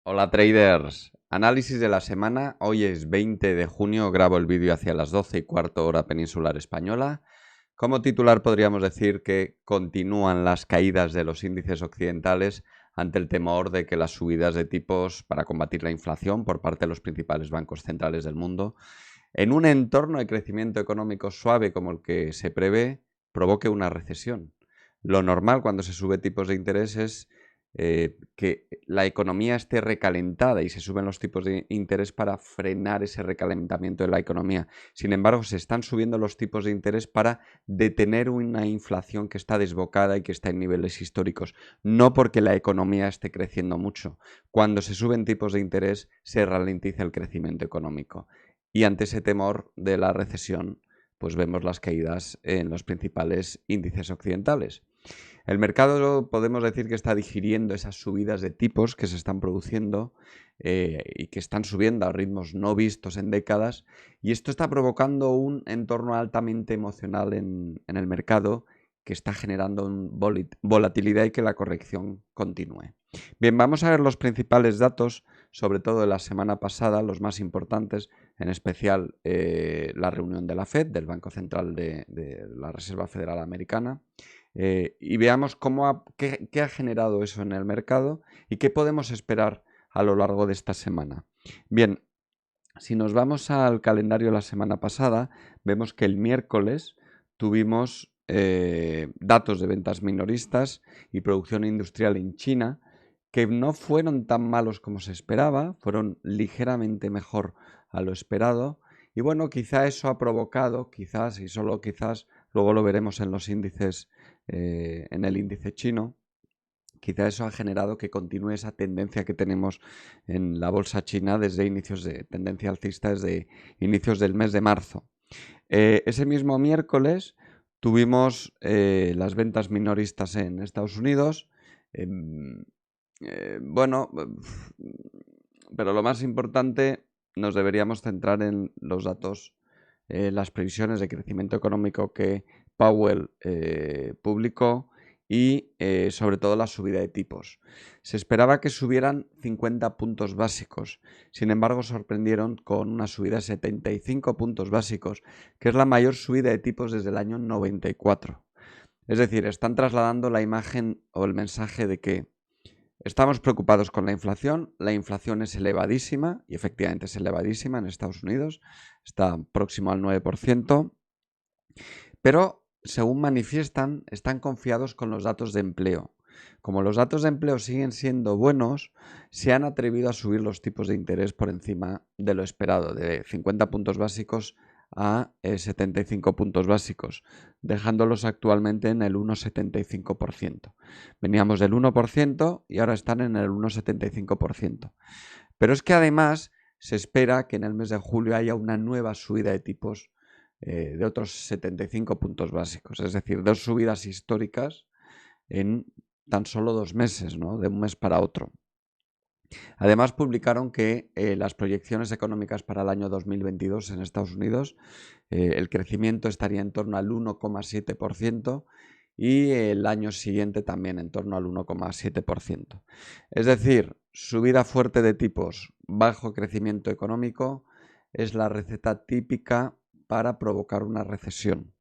Hola traders, análisis de la semana. Hoy es 20 de junio, grabo el vídeo hacia las 12:15 hora peninsular española. Como titular podríamos decir que continúan las caídas de los índices occidentales ante el temor de que las subidas de tipos para combatir la inflación por parte de los principales bancos centrales del mundo, en un entorno de crecimiento económico suave como el que se prevé, provoque una recesión. Lo normal cuando se sube tipos de interés es que la economía esté recalentada y se suben los tipos de interés para frenar ese recalentamiento de la economía. Sin embargo, se están subiendo los tipos de interés para detener una inflación que está desbocada y que está en niveles históricos, no porque la economía esté creciendo mucho. Cuando se suben tipos de interés, se ralentiza el crecimiento económico. Y ante ese temor de la recesión, pues vemos las caídas en los principales índices occidentales. El mercado podemos decir que está digiriendo esas subidas de tipos que se están produciendo y que están subiendo a ritmos no vistos en décadas, y esto está provocando un entorno altamente emocional en el mercado que está generando volatilidad y que la corrección continúe. Bien, vamos a ver los principales datos, sobre todo de la semana pasada, los más importantes, en especial la reunión de la Fed, del Banco Central de la Reserva Federal Americana, y veamos qué ha generado eso en el mercado y qué podemos esperar a lo largo de esta semana. Bien, si nos vamos al calendario de la semana pasada, vemos que el miércoles tuvimos datos de ventas minoristas y producción industrial en China que no fueron tan malos como se esperaba, fueron ligeramente mejor a lo esperado. Y bueno, quizá eso ha provocado, quizás y solo quizás, luego lo veremos en los índices, en el índice chino, quizá eso ha generado que continúe esa tendencia que tenemos en la bolsa china desde inicios de tendencia alcista desde inicios del mes de marzo. Ese mismo miércoles tuvimos las ventas minoristas en Estados Unidos. Bueno, pero lo más importante, nos deberíamos centrar en los datos, las previsiones de crecimiento económico que Powell publicó y sobre todo la subida de tipos. Se esperaba que subieran 50 puntos básicos, sin embargo sorprendieron con una subida de 75 puntos básicos, que es la mayor subida de tipos desde el año 94. Es decir, están trasladando la imagen o el mensaje de que estamos preocupados con la inflación es elevadísima, y efectivamente es elevadísima en Estados Unidos, está próximo al 9%, pero según manifiestan, están confiados con los datos de empleo. Como los datos de empleo siguen siendo buenos, se han atrevido a subir los tipos de interés por encima de lo esperado, de 50 puntos básicos a 75 puntos básicos, dejándolos actualmente en el 1,75%. Veníamos del 1% y ahora están en el 1,75%. Pero es que además se espera que en el mes de julio haya una nueva subida de tipos de otros 75 puntos básicos, es decir, dos subidas históricas en tan solo 2 meses, ¿no? De un mes para otro. Además, publicaron que las proyecciones económicas para el año 2022 en Estados Unidos, el crecimiento estaría en torno al 1,7% y el año siguiente también en torno al 1,7%. Es decir, subida fuerte de tipos, bajo crecimiento económico, es la receta típica para provocar una recesión.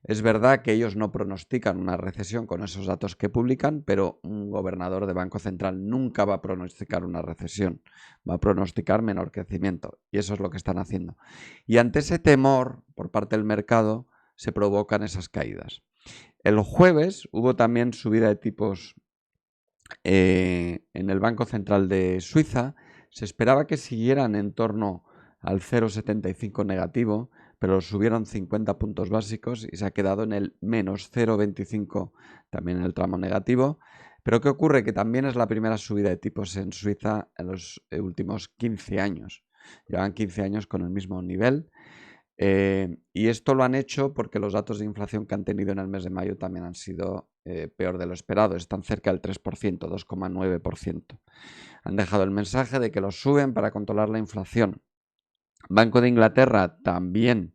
Es verdad que ellos no pronostican una recesión con esos datos que publican, pero un gobernador de Banco Central nunca va a pronosticar una recesión, va a pronosticar menor crecimiento, y eso es lo que están haciendo. Y ante ese temor por parte del mercado se provocan esas caídas. El jueves hubo también subida de tipos en el Banco Central de Suiza. Se esperaba que siguieran en torno al 0,75 negativo, pero subieron 50 puntos básicos y se ha quedado en el menos 0,25 también en el tramo negativo. Pero ¿qué ocurre? Que también es la primera subida de tipos en Suiza en los últimos 15 años. Llevan 15 años con el mismo nivel. Y esto lo han hecho porque los datos de inflación que han tenido en el mes de mayo también han sido peor de lo esperado. Están cerca del 3%, 2,9%. Han dejado el mensaje de que los suben para controlar la inflación. Banco de Inglaterra también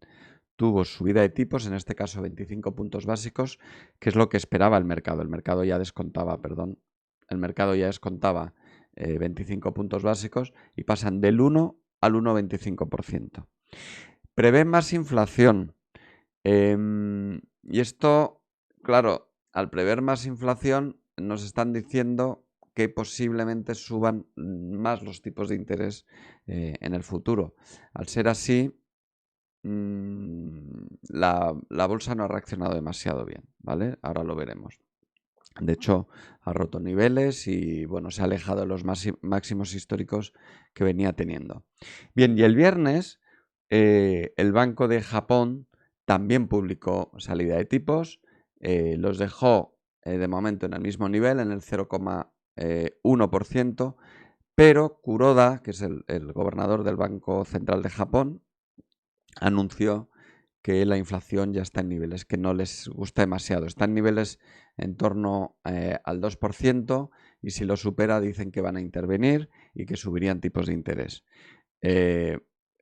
tuvo subida de tipos, en este caso 25 puntos básicos, que es lo que esperaba el mercado. El mercado ya descontaba 25 puntos básicos y pasan del 1 al 1,25%. Prevén más inflación. Y esto, claro, al prever más inflación, nos están diciendo que posiblemente suban más los tipos de interés en el futuro. Al ser así, la bolsa no ha reaccionado demasiado bien, ¿vale? Ahora lo veremos. De hecho, ha roto niveles y bueno, se ha alejado de los máximos históricos que venía teniendo. Bien, y el viernes el Banco de Japón también publicó salida de tipos, los dejó de momento en el mismo nivel, en el 0,1%, pero Kuroda, que es el gobernador del Banco Central de Japón, anunció que la inflación ya está en niveles que no les gusta demasiado. Está en niveles en torno al 2% y si lo supera dicen que van a intervenir y que subirían tipos de interés.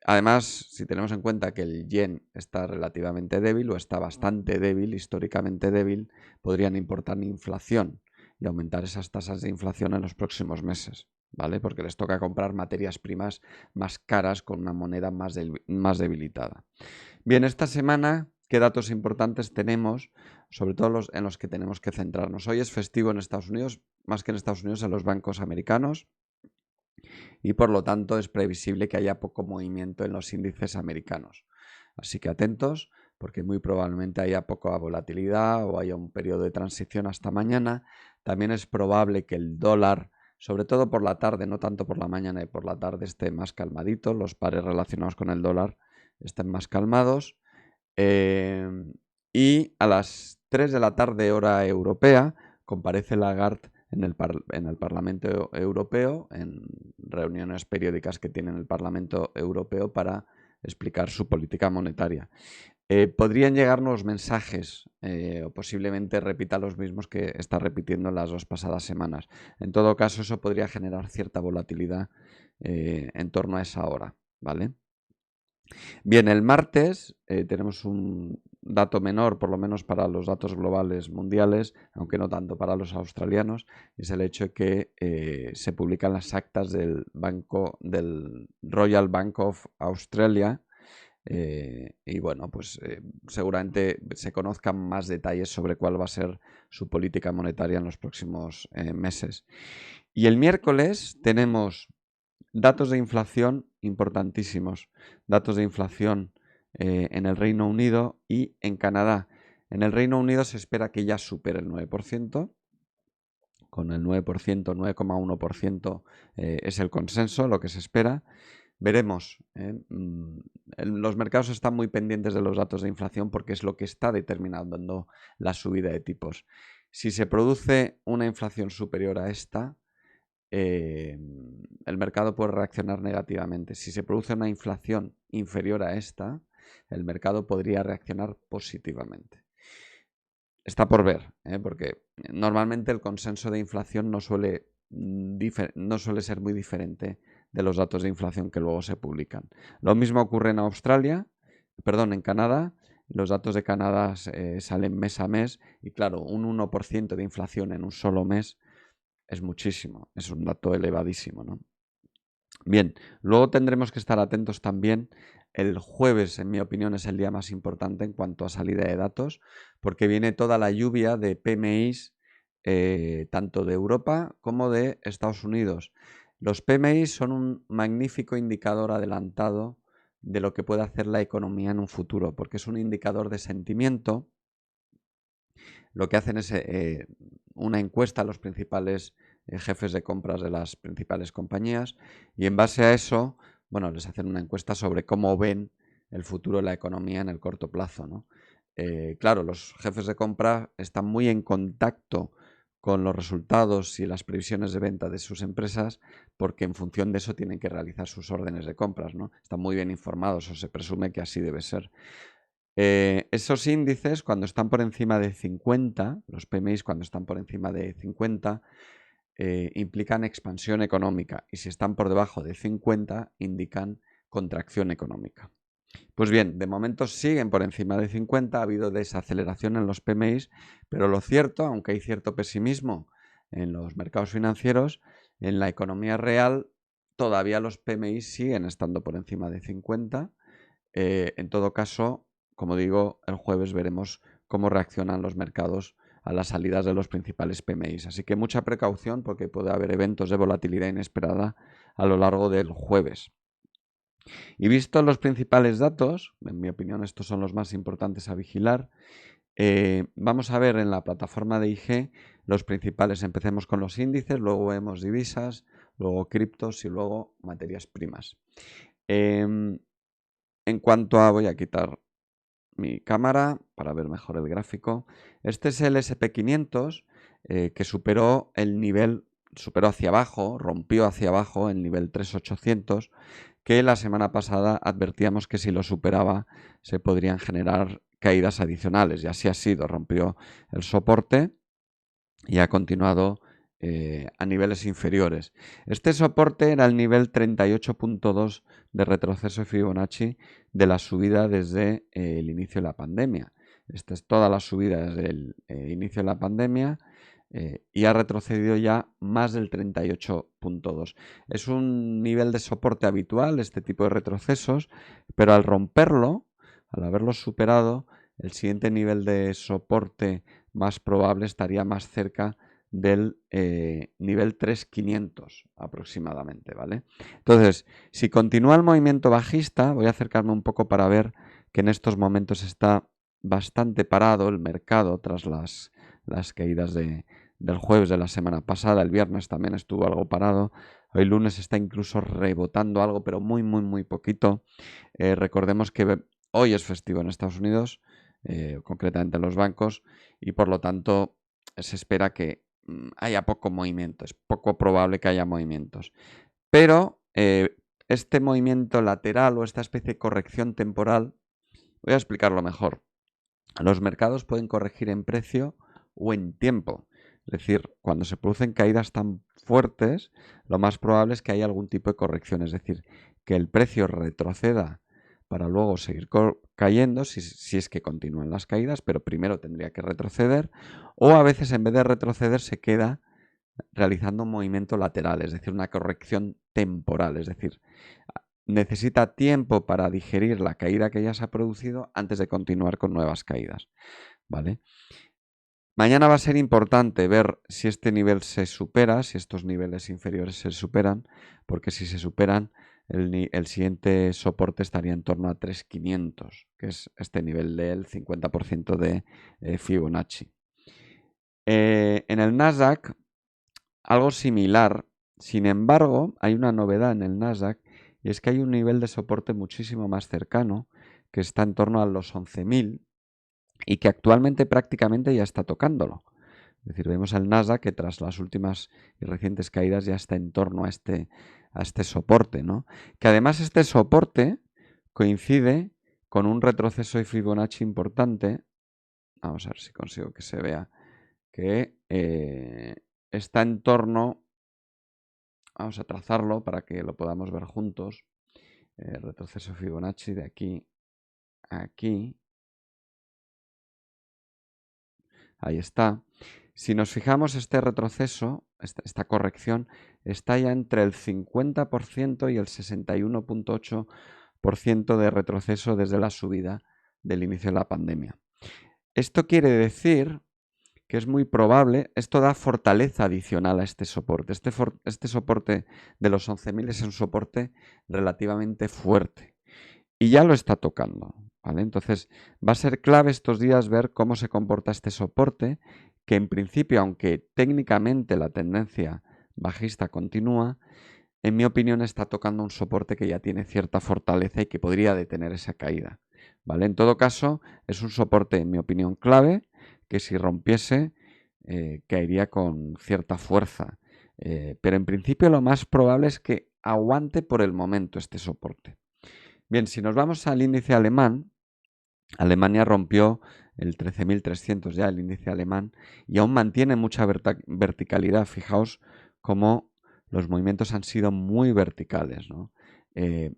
Además, si tenemos en cuenta que el yen está relativamente débil o está bastante débil, históricamente débil, podrían importar inflación y aumentar esas tasas de inflación en los próximos meses, ¿vale? Porque les toca comprar materias primas más caras con una moneda más debilitada. Bien, esta semana, ¿qué datos importantes tenemos? Sobre todo en los que tenemos que centrarnos. Hoy es festivo en Estados Unidos, más que en Estados Unidos, en los bancos americanos. Y por lo tanto es previsible que haya poco movimiento en los índices americanos. Así que atentos, porque muy probablemente haya poca volatilidad o haya un periodo de transición hasta mañana. También es probable que el dólar, sobre todo por la tarde, no tanto por la mañana y por la tarde, esté más calmadito. Los pares relacionados con el dólar estén más calmados. Y a las 3 de la tarde, hora europea, comparece Lagarde en el Parlamento Europeo, en reuniones periódicas que tiene el Parlamento Europeo para explicar su política monetaria. Podrían llegarnos mensajes o posiblemente repita los mismos que está repitiendo en las 2 pasadas semanas. En todo caso, eso podría generar cierta volatilidad en torno a esa hora, ¿vale? Bien, el martes tenemos un dato menor, por lo menos para los datos globales mundiales, aunque no tanto para los australianos, es el hecho de que se publican las actas del Royal Bank of Australia. Y bueno, pues seguramente se conozcan más detalles sobre cuál va a ser su política monetaria en los próximos meses. Y el miércoles tenemos datos de inflación importantísimos. Datos de inflación en el Reino Unido y en Canadá. En el Reino Unido se espera que ya supere el 9%. Con el 9%, 9,1% es el consenso, lo que se espera. Veremos. Los mercados están muy pendientes de los datos de inflación porque es lo que está determinando la subida de tipos. Si se produce una inflación superior a esta, el mercado puede reaccionar negativamente. Si se produce una inflación inferior a esta, el mercado podría reaccionar positivamente. Está por ver, porque normalmente el consenso de inflación no suele ser muy diferente de los datos de inflación que luego se publican. Lo mismo ocurre en Canadá. Los datos de Canadá salen mes a mes y claro, un 1% de inflación en un solo mes es muchísimo, es un dato elevadísimo, ¿no? Bien, luego tendremos que estar atentos también. El jueves, en mi opinión, es el día más importante en cuanto a salida de datos, porque viene toda la lluvia de PMIs, tanto de Europa como de Estados Unidos. Los PMIs son un magnífico indicador adelantado de lo que puede hacer la economía en un futuro, porque es un indicador de sentimiento. Lo que hacen es una encuesta a los principales jefes de compras de las principales compañías y en base a eso, bueno, les hacen una encuesta sobre cómo ven el futuro de la economía en el corto plazo, ¿no? Claro, los jefes de compra están muy en contacto con los resultados y las previsiones de venta de sus empresas porque en función de eso tienen que realizar sus órdenes de compras, ¿no? Están muy bien informados o se presume que así debe ser. Esos índices, cuando están por encima de 50, los PMIs cuando están por encima de 50, implican expansión económica y si están por debajo de 50, indican contracción económica. Pues bien, de momento siguen por encima de 50, ha habido desaceleración en los PMIs, pero lo cierto, aunque hay cierto pesimismo en los mercados financieros, en la economía real todavía los PMI siguen estando por encima de 50. En todo caso, como digo, el jueves veremos cómo reaccionan los mercados a las salidas de los principales PMIs. Así que mucha precaución porque puede haber eventos de volatilidad inesperada a lo largo del jueves. Y visto los principales datos, en mi opinión estos son los más importantes a vigilar, vamos a ver en la plataforma de IG los principales. Empecemos con los índices, luego vemos divisas, luego criptos y luego materias primas. En cuanto a, voy a quitar mi cámara para ver mejor el gráfico. Este es el SP500 que superó el nivel, superó hacia abajo, rompió hacia abajo el nivel 3800, que la semana pasada advertíamos que si lo superaba se podrían generar caídas adicionales, y así ha sido. Rompió el soporte y ha continuado a niveles inferiores. Este soporte era el nivel 38.2 de retroceso Fibonacci de la subida desde el inicio de la pandemia. Esta es toda la subida desde el inicio de la pandemia y ha retrocedido ya más del 38.2. Es un nivel de soporte habitual, este tipo de retrocesos, pero al romperlo, al haberlo superado, el siguiente nivel de soporte más probable estaría más cerca del nivel 3500 aproximadamente, ¿vale? Entonces, si continúa el movimiento bajista, voy a acercarme un poco para ver que en estos momentos está bastante parado el mercado tras las caídas del jueves de la semana pasada. El viernes también estuvo algo parado. Hoy lunes está incluso rebotando algo, pero muy, muy, muy poquito. Recordemos que hoy es festivo en Estados Unidos, concretamente en los bancos, y por lo tanto se espera que haya poco movimiento. Es poco probable que haya movimientos. Pero este movimiento lateral o esta especie de corrección temporal, voy a explicarlo mejor. Los mercados pueden corregir en precio o en tiempo. Es decir, cuando se producen caídas tan fuertes, lo más probable es que haya algún tipo de corrección. Es decir, que el precio retroceda para luego seguir cayendo si es que continúan las caídas, pero primero tendría que retroceder, o a veces en vez de retroceder se queda realizando un movimiento lateral, es decir, una corrección temporal, es decir, necesita tiempo para digerir la caída que ya se ha producido antes de continuar con nuevas caídas, ¿vale? Mañana va a ser importante ver si este nivel se supera, si estos niveles inferiores se superan, porque si se superan, el siguiente soporte estaría en torno a 3500, que es este nivel del 50% de Fibonacci. En el Nasdaq, algo similar. Sin embargo, hay una novedad en el Nasdaq y es que hay un nivel de soporte muchísimo más cercano que está en torno a los 11.000 y que actualmente prácticamente ya está tocándolo. Es decir, vemos el Nasdaq que tras las últimas y recientes caídas ya está en torno a este soporte, ¿no? Que además este soporte coincide con un retroceso de Fibonacci importante. Vamos a ver si consigo que se vea que está en torno. Vamos a trazarlo para que lo podamos ver juntos. Retroceso Fibonacci de aquí a aquí. Ahí está. Si nos fijamos, este retroceso, esta corrección, está ya entre el 50% y el 61.8% de retroceso desde la subida del inicio de la pandemia. Esto quiere decir que es muy probable, esto da fortaleza adicional a este soporte. Este soporte de los 11.000 es un soporte relativamente fuerte y ya lo está tocando, ¿vale? Entonces va a ser clave estos días ver cómo se comporta este soporte, que en principio, aunque técnicamente la tendencia bajista continúa, en mi opinión está tocando un soporte que ya tiene cierta fortaleza y que podría detener esa caída, ¿vale? En todo caso, es un soporte, en mi opinión, clave, que si rompiese caería con cierta fuerza. Pero en principio lo más probable es que aguante por el momento este soporte. Bien, si nos vamos al índice alemán, Alemania rompió el 13.300 ya, el índice alemán, y aún mantiene mucha verticalidad. Fijaos cómo los movimientos han sido muy verticales, ¿no?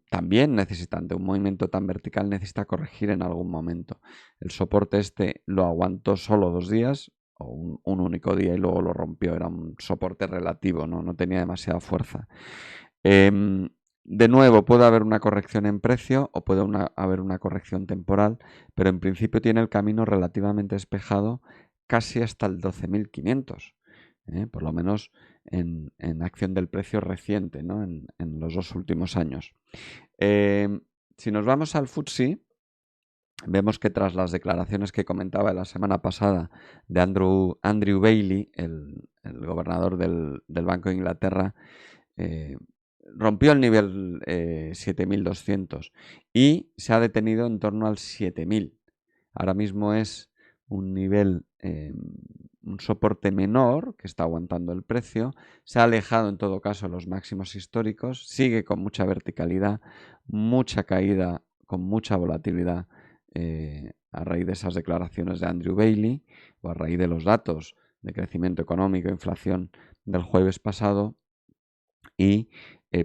También necesitando un movimiento tan vertical necesita corregir en algún momento. El soporte este lo aguantó solo 2 días, o un único día y luego lo rompió. Era un soporte relativo, no tenía demasiada fuerza. De nuevo, puede haber una corrección en precio o puede haber una corrección temporal, pero en principio tiene el camino relativamente despejado casi hasta el 12.500, por lo menos en acción del precio reciente, ¿no? en los 2 últimos años. Si nos vamos al FTSE, vemos que tras las declaraciones que comentaba la semana pasada de Andrew Bailey, el gobernador del Banco de Inglaterra, rompió el nivel 7.200 y se ha detenido en torno al 7.000. Ahora mismo es un nivel, un soporte menor que está aguantando el precio. Se ha alejado en todo caso de los máximos históricos. Sigue con mucha verticalidad, mucha caída, con mucha volatilidad a raíz de esas declaraciones de Andrew Bailey o a raíz de los datos de crecimiento económico e inflación del jueves pasado. Y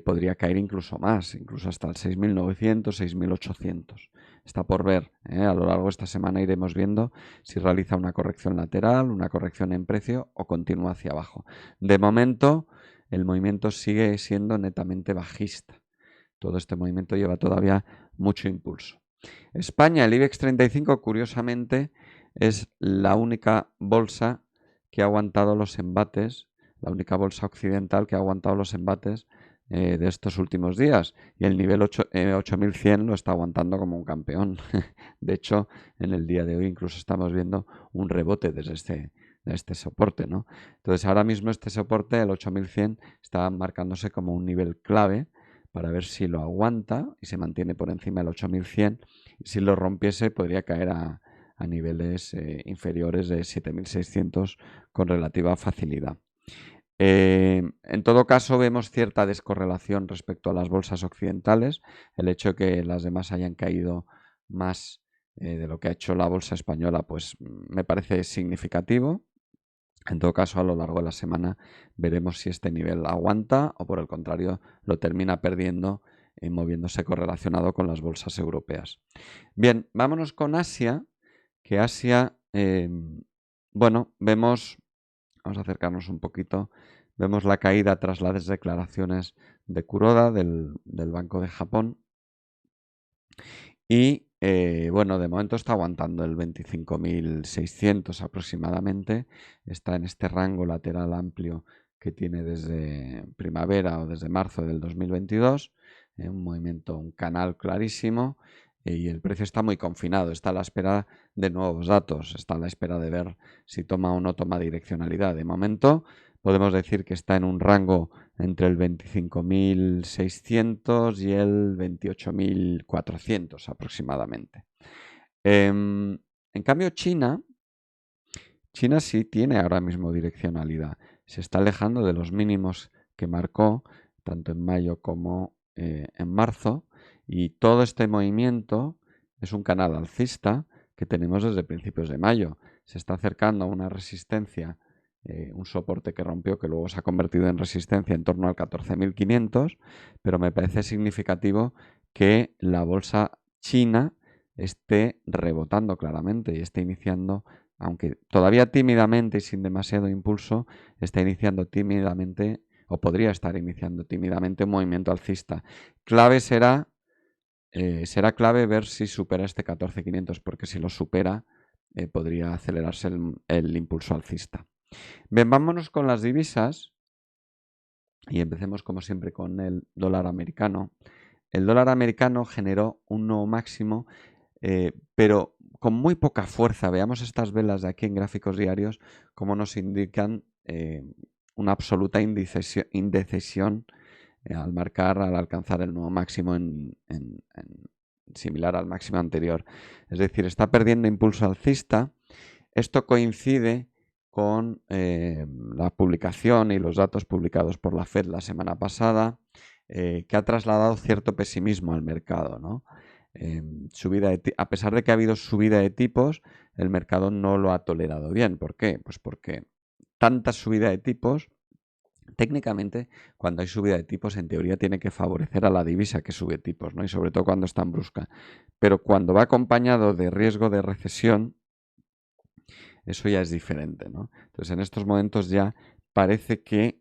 podría caer incluso más, incluso hasta el 6.900, 6.800. Está por ver. A lo largo de esta semana iremos viendo si realiza una corrección lateral, una corrección en precio o continúa hacia abajo. De momento, el movimiento sigue siendo netamente bajista. Todo este movimiento lleva todavía mucho impulso. España, el IBEX 35, curiosamente, es la única bolsa que ha aguantado los embates, la única bolsa occidental que ha aguantado los embates de estos últimos días. Y el nivel 8.100 lo está aguantando como un campeón. De hecho, en el día de hoy incluso estamos viendo un rebote desde este soporte, ¿no? Entonces, ahora mismo este soporte, el 8.100, está marcándose como un nivel clave para ver si lo aguanta y se mantiene por encima del 8.100. Si lo rompiese, podría caer a niveles inferiores de 7.600 con relativa facilidad. En todo caso, vemos cierta descorrelación respecto a las bolsas occidentales. El hecho de que las demás hayan caído más de lo que ha hecho la bolsa española, pues me parece significativo. En todo caso, a lo largo de la semana veremos si este nivel aguanta o por el contrario lo termina perdiendo, moviéndose correlacionado con las bolsas europeas. Bien, vámonos con Asia, que Asia, bueno, vamos a acercarnos un poquito, vemos la caída tras las declaraciones de Kuroda del Banco de Japón y bueno, de momento está aguantando el 25.600 aproximadamente. Está en este rango lateral amplio que tiene desde primavera o desde marzo del 2022. Un movimiento, un canal clarísimo. Y el precio está muy confinado. Está a la espera de nuevos datos. Está a la espera de ver si toma o no toma direccionalidad. De momento podemos decir que está en un rango entre el 25.600 y el 28.400 aproximadamente. En cambio, China sí tiene ahora mismo direccionalidad. Se está alejando de los mínimos que marcó tanto en mayo como en marzo, y todo este movimiento es un canal alcista que tenemos desde principios de mayo. Se está acercando a una resistencia, un soporte que rompió, que luego se ha convertido en resistencia en torno al 14.500, pero me parece significativo que la bolsa china esté rebotando claramente y esté iniciando, aunque todavía tímidamente y sin demasiado impulso, está iniciando tímidamente, o podría estar iniciando tímidamente, un movimiento alcista. Clave será clave ver si supera este 14.500, porque si lo supera podría acelerarse el impulso alcista. Bien, vámonos con las divisas y empecemos como siempre con el dólar americano. El dólar americano generó un nuevo máximo, pero con muy poca fuerza. Veamos estas velas de aquí en gráficos diarios, como nos indican una absoluta indecisión al alcanzar el nuevo máximo similar al máximo anterior. Es decir, está perdiendo impulso alcista. Esto coincide con la publicación y los datos publicados por la Fed la semana pasada, que ha trasladado cierto pesimismo al mercado, ¿no? A pesar de que ha habido subida de tipos, el mercado no lo ha tolerado bien. ¿Por qué? Pues porque tanta subida de tipos, técnicamente, cuando hay subida de tipos, en teoría tiene que favorecer a la divisa que sube tipos, ¿no? Y sobre todo cuando es tan brusca. Pero cuando va acompañado de riesgo de recesión, eso ya es diferente, ¿no? Entonces, en estos momentos ya parece que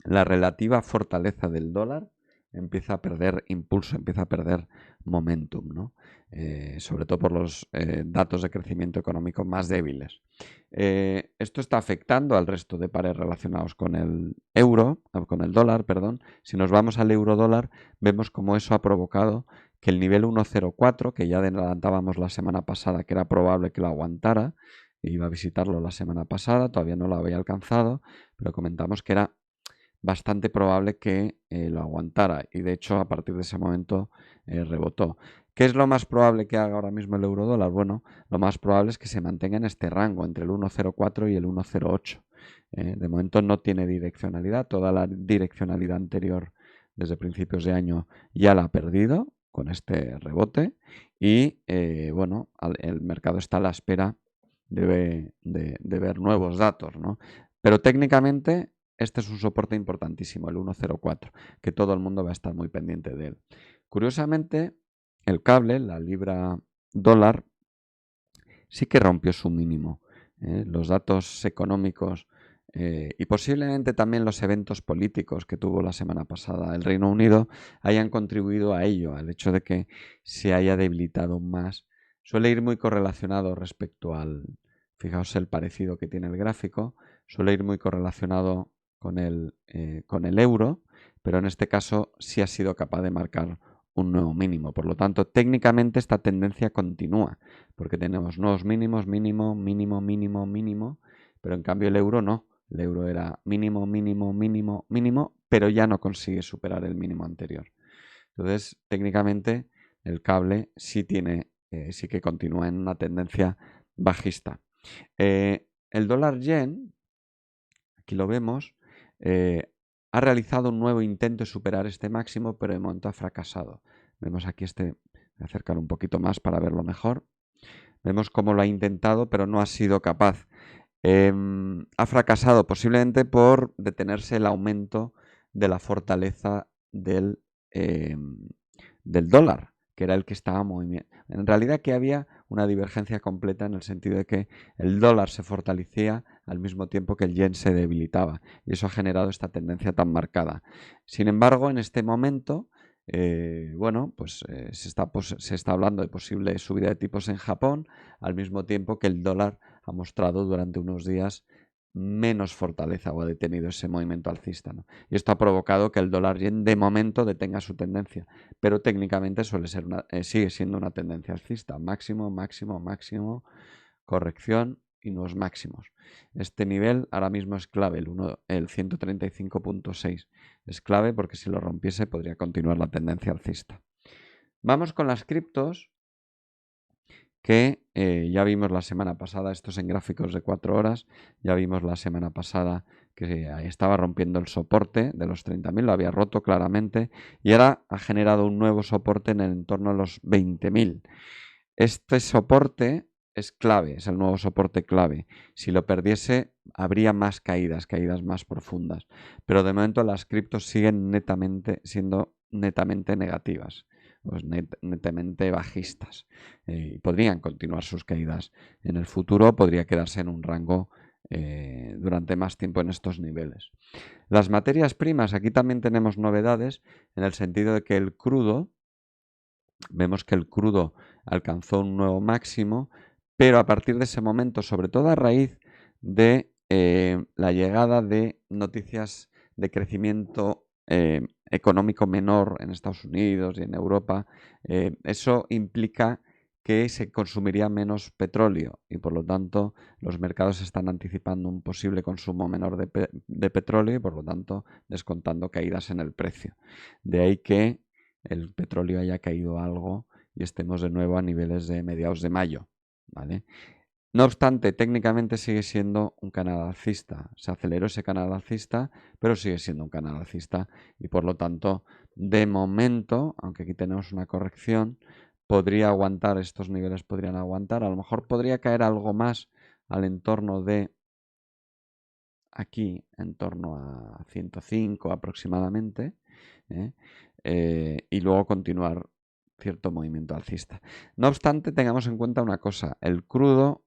la relativa fortaleza del dólar empieza a perder impulso, empieza a perder momentum, ¿no? Sobre todo por los datos de crecimiento económico más débiles. Esto está afectando al resto de pares relacionados con el euro, con el dólar, perdón. Si nos vamos al euro dólar, vemos cómo eso ha provocado que el nivel 1,04, que ya adelantábamos la semana pasada que era probable que lo aguantara, iba a visitarlo la semana pasada, todavía no lo había alcanzado, pero comentamos que era bastante probable que lo aguantara y de hecho a partir de ese momento rebotó. ¿Qué es lo más probable que haga ahora mismo el euro dólar? Bueno, lo más probable es que se mantenga en este rango entre el 1,04 y el 1,08. De momento no tiene direccionalidad, toda la direccionalidad anterior desde principios de año ya la ha perdido con este rebote y bueno, el mercado está a la espera de ver nuevos datos, ¿no? Pero técnicamente este es un soporte importantísimo, el 1,04, que todo el mundo va a estar muy pendiente de él. Curiosamente, el cable, la libra dólar, sí que rompió su mínimo. Los datos económicos y posiblemente también los eventos políticos que tuvo la semana pasada el Reino Unido hayan contribuido a ello, al hecho de que se haya debilitado más. Suele ir muy correlacionado respecto al, fijaos el parecido que tiene el gráfico, suele ir muy correlacionado con el euro, pero en este caso sí ha sido capaz de marcar un nuevo mínimo. Por lo tanto, técnicamente esta tendencia continúa, porque tenemos nuevos mínimos, mínimo, mínimo, mínimo, mínimo, pero en cambio el euro no. El euro era mínimo, mínimo, mínimo, mínimo, pero ya no consigue superar el mínimo anterior. Entonces, técnicamente, el cable sí sí que continúa en una tendencia bajista. El dólar yen, aquí lo vemos, ha realizado un nuevo intento de superar este máximo, pero de momento ha fracasado. Vemos aquí voy a acercar un poquito más para verlo mejor. Vemos cómo lo ha intentado, pero no ha sido capaz. Ha fracasado posiblemente por detenerse el aumento de la fortaleza del dólar, que era el que estaba moviendo. En realidad que había una divergencia completa en el sentido de que el dólar se fortalecía al mismo tiempo que el yen se debilitaba y eso ha generado esta tendencia tan marcada. Sin embargo, en este momento, bueno, pues se está hablando de posible subida de tipos en Japón, al mismo tiempo que el dólar ha mostrado durante unos días menos fortaleza o ha detenido ese movimiento alcista, ¿no? Y esto ha provocado que el dólar yen de momento detenga su tendencia, pero técnicamente sigue siendo una tendencia alcista, máximo, máximo, máximo, corrección y nuevos máximos. Este nivel ahora mismo es clave, el 135.6 es clave porque si lo rompiese podría continuar la tendencia alcista. Vamos con las criptos que ya vimos la semana pasada, estos en gráficos de 4 horas, ya vimos la semana pasada que estaba rompiendo el soporte de los 30.000, lo había roto claramente y ahora ha generado un nuevo soporte en el entorno de los 20.000. Este soporte es clave, es el nuevo soporte clave. Si lo perdiese, habría más caídas, caídas más profundas. Pero de momento las criptos siguen siendo netamente negativas, pues netamente bajistas. Y podrían continuar sus caídas en el futuro, podría quedarse en un rango durante más tiempo en estos niveles. Las materias primas, aquí también tenemos novedades en el sentido de que el crudo, vemos que el crudo alcanzó un nuevo máximo, pero a partir de ese momento, sobre todo a raíz de la llegada de noticias de crecimiento económico menor en Estados Unidos y en Europa, eso implica que se consumiría menos petróleo y por lo tanto los mercados están anticipando un posible consumo menor de petróleo y por lo tanto descontando caídas en el precio. De ahí que el petróleo haya caído algo y estemos de nuevo a niveles de mediados de mayo, ¿vale? No obstante, técnicamente sigue siendo un canal alcista. Se aceleró ese canal alcista, pero sigue siendo un canal alcista y por lo tanto, de momento, aunque aquí tenemos una corrección, podría aguantar, estos niveles podrían aguantar. A lo mejor podría caer algo más al entorno de aquí, en torno a 105 aproximadamente, y luego continuar cierto movimiento alcista. No obstante, tengamos en cuenta una cosa, el crudo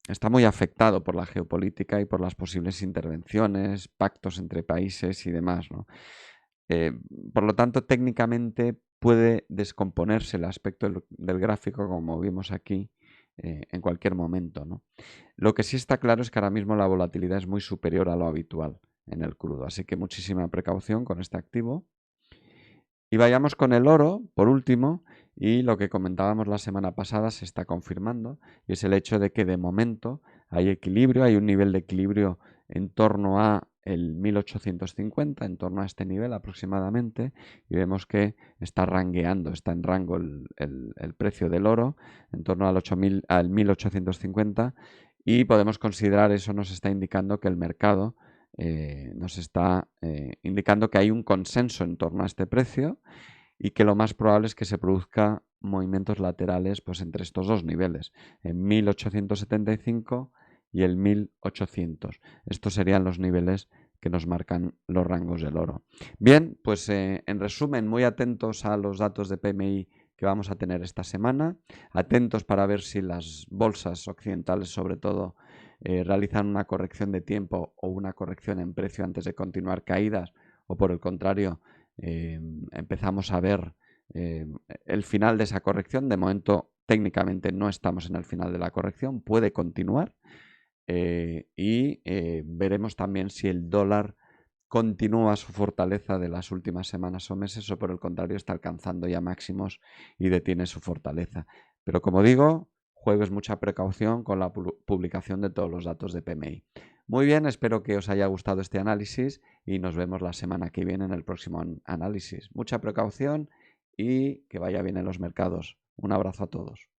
está muy afectado por la geopolítica y por las posibles intervenciones, pactos entre países y demás, ¿no? Por lo tanto, técnicamente puede descomponerse el aspecto del gráfico, como vimos aquí, en cualquier momento, ¿no? Lo que sí está claro es que ahora mismo la volatilidad es muy superior a lo habitual en el crudo, así que muchísima precaución con este activo. Y vayamos con el oro, por último, y lo que comentábamos la semana pasada se está confirmando, y es el hecho de que de momento hay equilibrio, hay un nivel de equilibrio en torno a el 1850, en torno a este nivel aproximadamente, y vemos que está rangueando, está en rango el precio del oro en torno al 1850, y podemos considerar, eso nos está indicando que el mercado nos está indicando que hay un consenso en torno a este precio y que lo más probable es que se produzca movimientos laterales pues, entre estos dos niveles, en 1875 y el 1800. Estos serían los niveles que nos marcan los rangos del oro. Bien, pues en resumen, muy atentos a los datos de PMI que vamos a tener esta semana, atentos para ver si las bolsas occidentales sobre todo realizan una corrección de tiempo o una corrección en precio antes de continuar caídas, o por el contrario, empezamos a ver el final de esa corrección. De momento, técnicamente no estamos en el final de la corrección, puede continuar y veremos también si el dólar continúa su fortaleza de las últimas semanas o meses o por el contrario está alcanzando ya máximos y detiene su fortaleza. Pero como digo, jueves mucha precaución con la publicación de todos los datos de PMI. Muy bien, espero que os haya gustado este análisis y nos vemos la semana que viene en el próximo análisis. Mucha precaución y que vaya bien en los mercados. Un abrazo a todos.